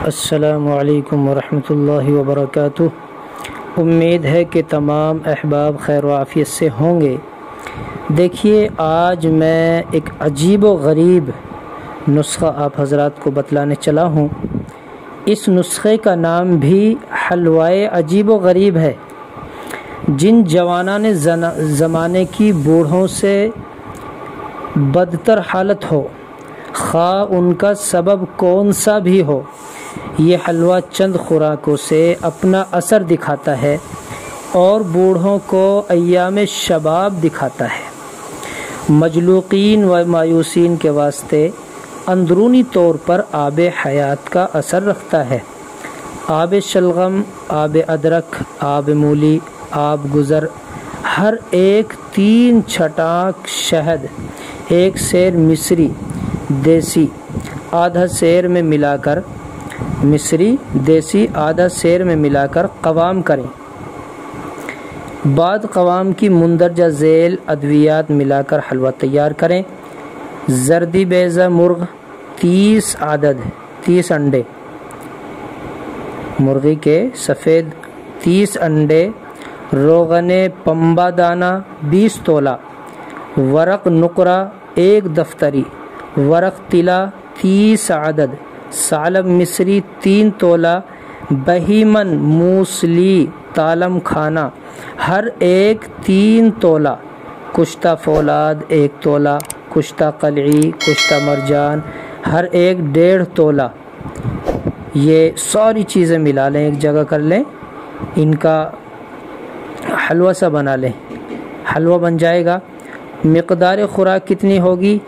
السلام علیکم ورحمۃ اللہ وبرکاتہ۔ امید ہے کہ تمام احباب خیر و عافیت سے ہوں گے۔ دیکھیے، آج میں ایک عجیب و غریب نسخہ آپ حضرات کو بتلانے چلا ہوں۔ اس نسخے کا نام بھی حلوائے عجیب و غریب ہے۔ جن جوانان زمانے کی بوڑھوں سے بدتر حالت ہو، خواہ ان کا سبب کون سا بھی ہو، یہ حلوہ چند خوراکوں سے اپنا اثر دکھاتا ہے اور بوڑھوں کو ایام شباب دکھاتا ہے۔ مجلوقین و مایوسین کے واسطے اندرونی طور پر آب حیات کا اثر رکھتا ہے۔ آب شلغم، آب ادرک، آب مولی، آب گزر، ہر ایک 3 چھٹاک شہد، 1 سیر مصری دیسی آدھا سیر میں ملا کر قوام کریں۔ بعد قوام کی مندرجہ ذیل ادویات ملا کر حلوہ تیار کریں۔ زردی بیضہ مرغ 30 عدد 30 انڈے، مرغی کے سفید 30 انڈے، روغن پمبا دانہ 20 تولہ، ورق نقرہ 1 دفتری، ورق طلا 30 عدد، ثعلب مصری 3 تولہ، بہیمن موسلی تالم کھانا ہر ایک 3 تولہ، کشتہ فولاد 1 تولہ، کشتہ قلعی، کشتہ مرجان ہر ایک 1.5 تولہ۔ یہ ساری چیزیں ملا لیں، ایک جگہ کر لیں، ان کا حلوہ سا بنا لیں، حلوہ بن جائے گا۔ مقدار خوراک کتنی ہوگی؟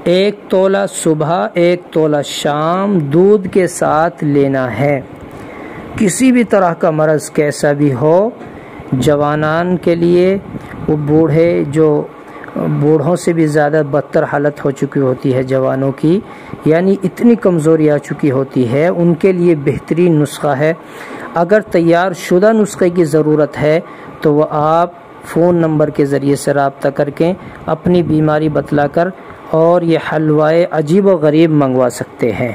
1 تولہ صبح، 1 تولہ شام، دودھ کے ساتھ لینا ہے۔ کسی بھی طرح کا مرض کیسا بھی ہو، جوانان کے لیے، وہ بوڑھوں سے بھی زیادہ بدتر حالت ہو چکی ہوتی ہے جوانوں کی، یعنی اتنی کمزوری آ چکی ہوتی ہے، ان کے لیے بہترین نسخہ ہے۔ اگر تیار شدہ نسخے کی ضرورت ہے تو وہ آپ فون نمبر کے ذریعے سے رابطہ کر کے اپنی بیماری بتلا کر اور یہ حلوائے عجیب و غریب منگوا سکتے ہیں۔